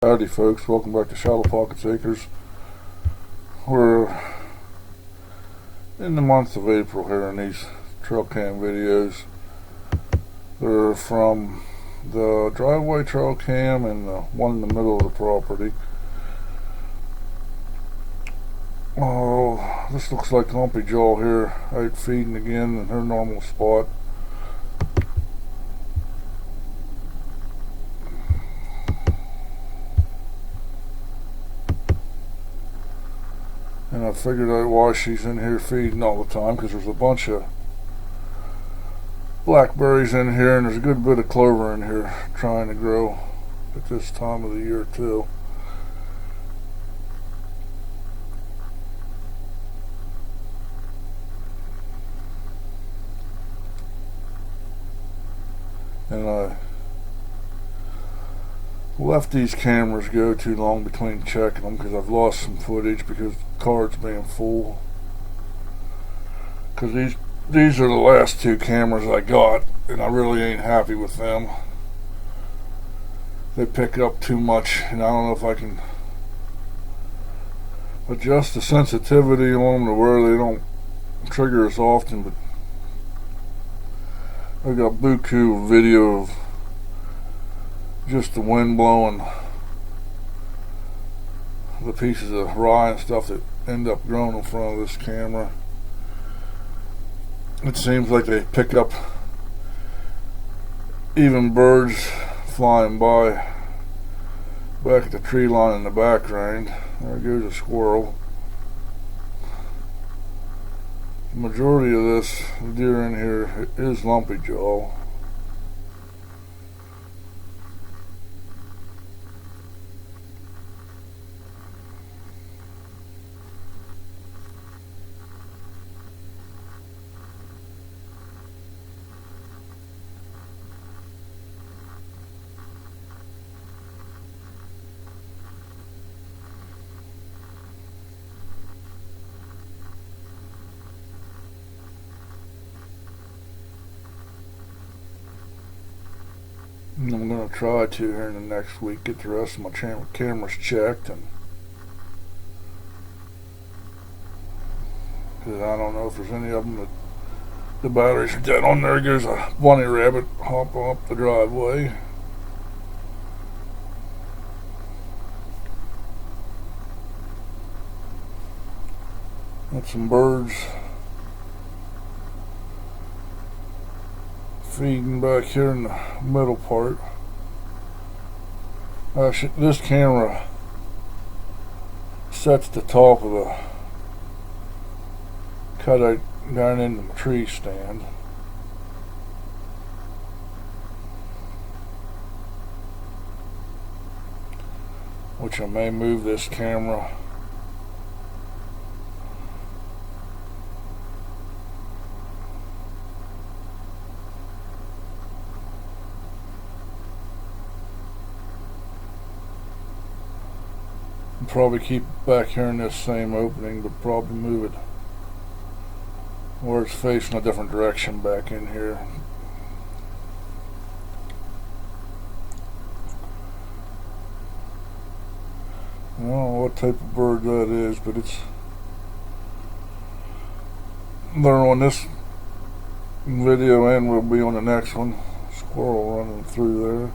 Howdy folks, welcome back to Shallow Pockets Acres. We're in the month of April here in these trail cam videos. They're from the driveway trail cam and the one in the middle of the property. Oh, this looks like Lumpy Jaw here out feeding again in her normal spot. And I figured out why she's in here feeding all the time, because there's a bunch of blackberries in here and there's a good bit of clover in here trying to grow at this time of the year too. And I left these cameras go too long between checking them because I've lost some footage because the card's being full. Because these are the last two cameras I got and I really ain't happy with them. They pick up too much and I don't know if I can adjust the sensitivity on them to where they don't trigger as often, but I got buku video of just the wind blowing the pieces of rye and stuff that end up growing in front of this camera. It seems like they pick up even birds flying by back at the tree line in the background. There goes a squirrel. The majority of this deer in here is Lumpy Jaw. And I'm going to try to here in the next week get the rest of my cameras checked, and because I don't know if there's any of them that the batteries are dead on. There goes a bunny rabbit hopping up the driveway. Got some birds feeding back here in the middle part. This camera sets the top of the cutout down into the tree stand. Which I may move this camera probably keep it back here in this same opening, but probably move it where it's facing a different direction back in here. I don't know what type of bird that is, but they're on this video and we'll be on the next one. Squirrel running through there.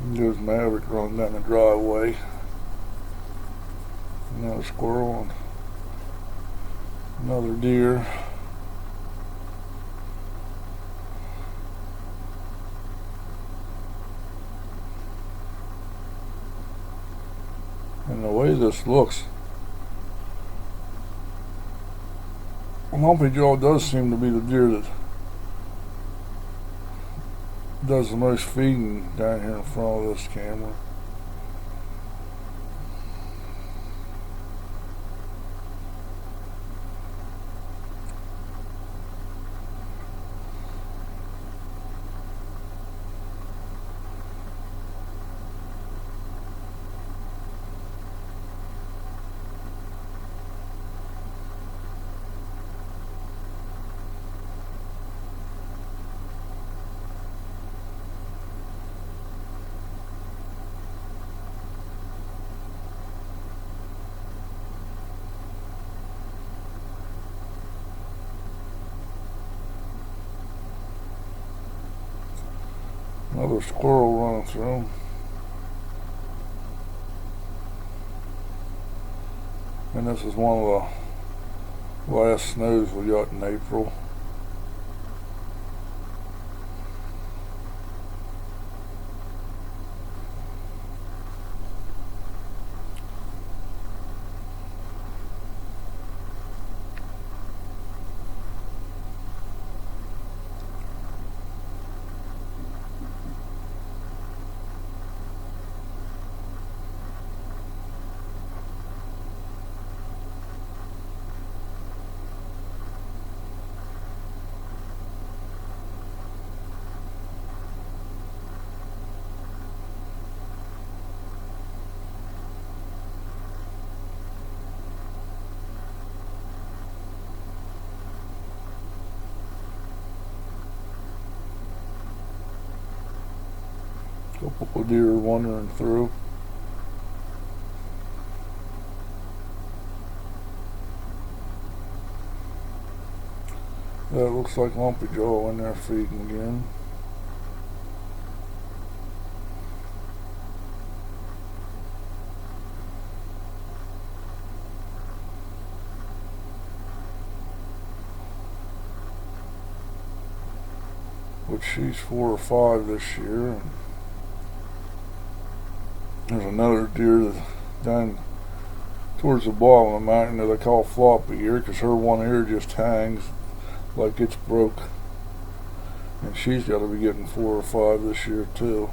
There's Maverick running down the driveway. Another squirrel and another deer. And the way this looks, Lumpy Jaw does seem to be the deer that does the most feeding down here in front of this camera. Another squirrel running through. And this is one of the last snows we got in April. Couple of deer wandering through. That looks like Lumpy Jaw in there feeding again. Which she's 4 or 5 this year. There's another deer that's down towards the bottom of the mountain that I call floppy ear, because her one ear just hangs like it's broke. And she's got to be getting 4 or 5 this year too.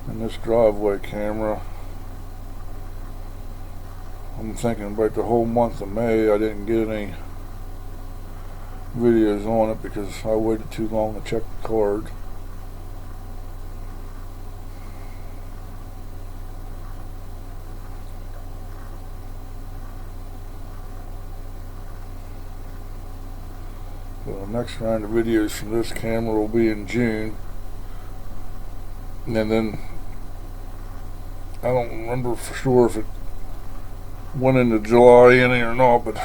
And this driveway camera, I'm thinking about the whole month of May I didn't get any videos on it because I waited too long to check the card. So the next round of videos from this camera will be in June. And then I don't remember for sure if it went into July any or not, but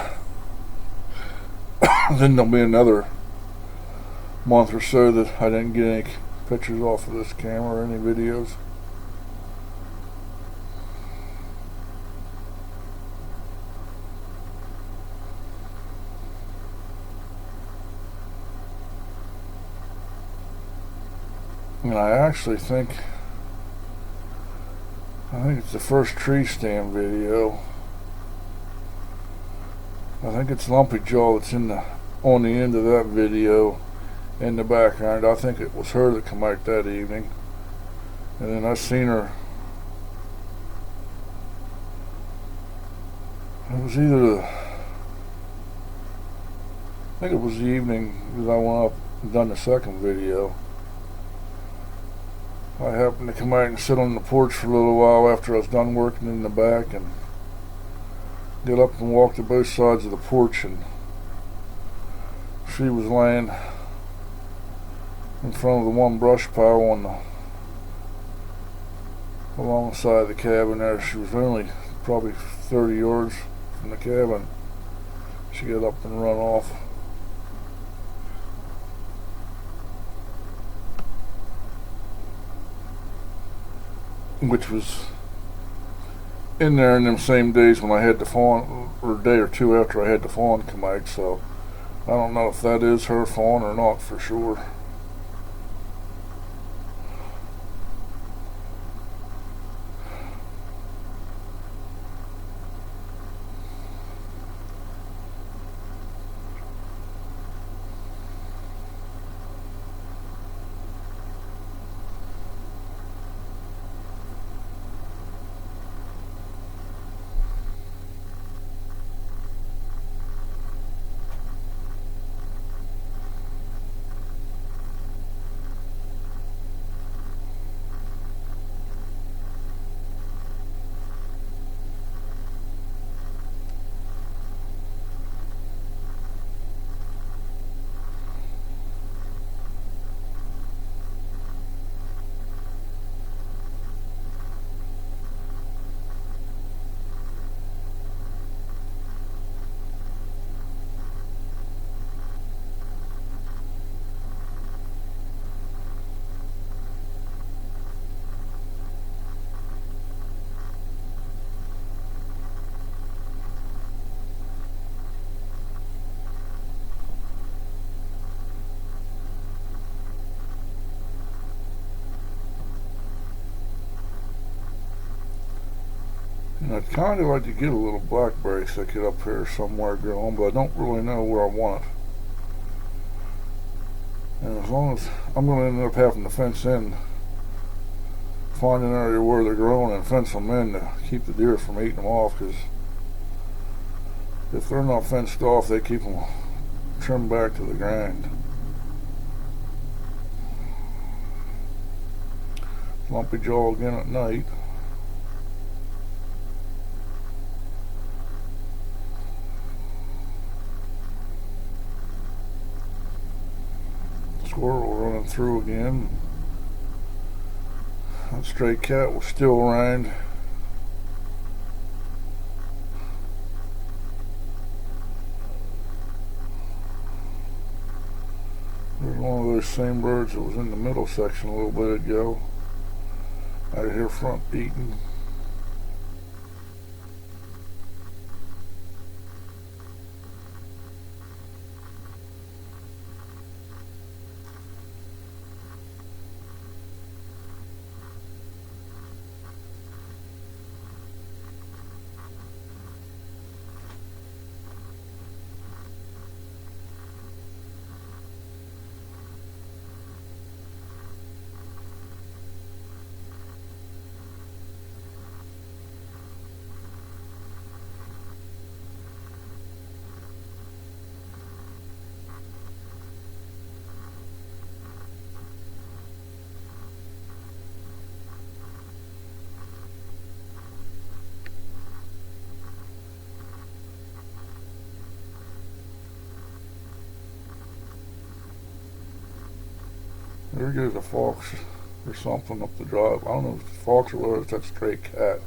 then there'll be another month or so that I didn't get any pictures off of this camera or any videos. And I actually think it's the first tree stand video. I think it's Lumpy Jaw that's on the end of that video in the background. I think it was her that came out that evening. And then I seen her. It was either I think it was the evening that I went up and done the second video. I happened to come out and sit on the porch for a little while after I was done working in the back, and get up and walk to both sides of the porch, and she was laying in front of the one brush pile along the side of the cabin there. She was only probably 30 yards from the cabin. She got up and run off. Which was in there in them same days when I had the fawn, or a day or two after I had the fawn come out, so I don't know if that is her fawn or not for sure. I'd kind of like to get a little blackberry thicket up here somewhere growing, but I don't really know where I want it. And as long as I'm going to end up having to fence in, find an area where they're growing and fence them in to keep the deer from eating them off, because if they're not fenced off, they keep them trimmed back to the ground. Lumpy jaw again at night. Squirrel running through again. That stray cat was still around. There's one of those same birds that was in the middle section a little bit ago. Out here front eating. There goes a fox or something up the drive. I don't know if it's a fox or whether it's that stray cat.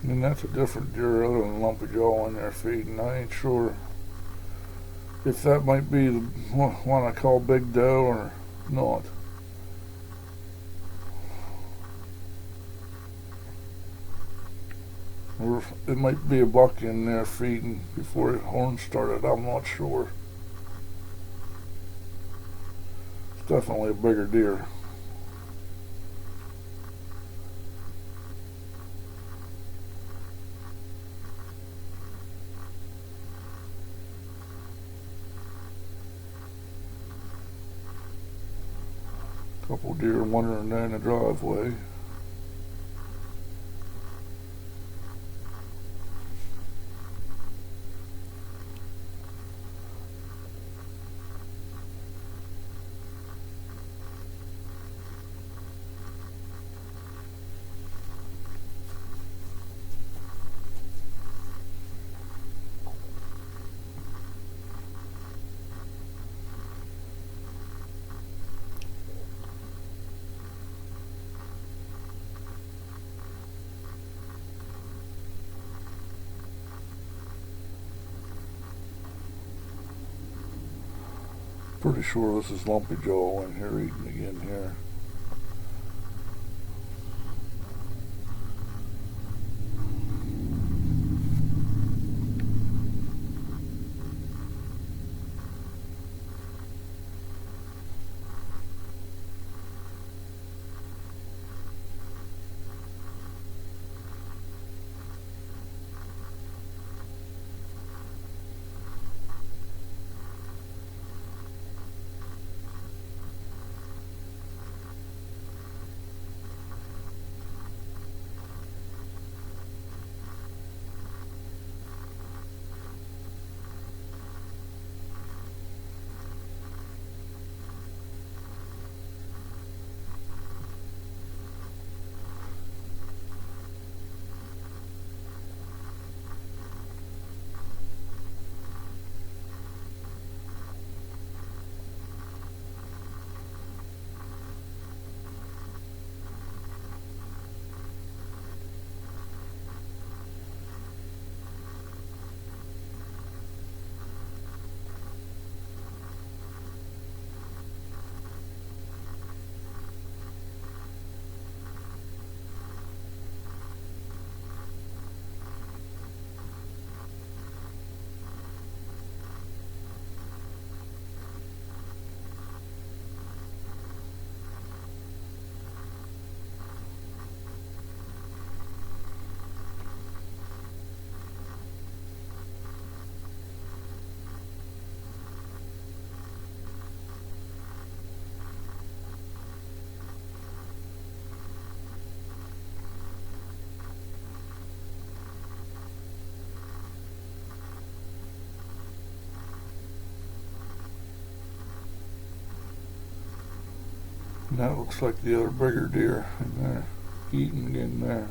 And that's a different deer other than Lumpy Jaw in there feeding. I ain't sure if that might be the one I call Big Doe or not. Or it might be a buck in there feeding before his horn started. I'm not sure. It's definitely a bigger deer. Couple deer wandering down the driveway. Pretty sure this is Lumpy Jaw in here eating again here. And that looks like the other bigger deer in there, eating in there.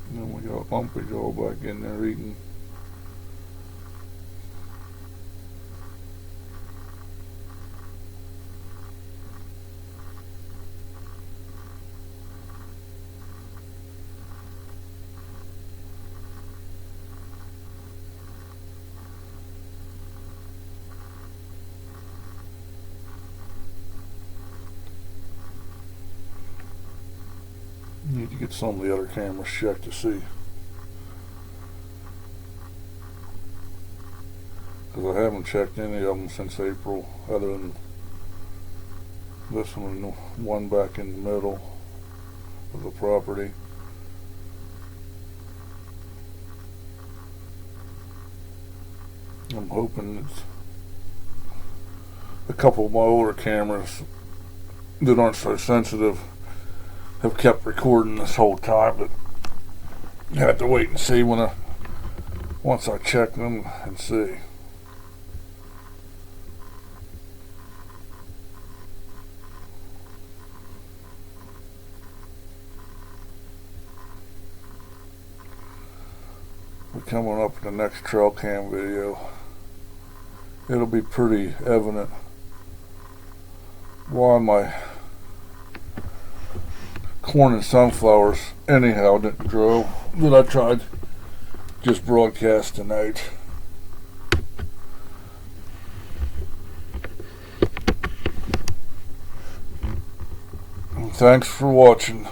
And then we got Lumpy Jaw back in there eating. Need to get some of the other cameras checked to see, because I haven't checked any of them since April, other than this one and the one back in the middle of the property. I'm hoping it's a couple of my older cameras that aren't so sensitive have kept recording this whole time, but I have to wait and see once I check them and see. We're coming up in the next trail cam video. It'll be pretty evident why my corn and sunflowers anyhow didn't grow, that I tried just broadcast tonight. And thanks for watching.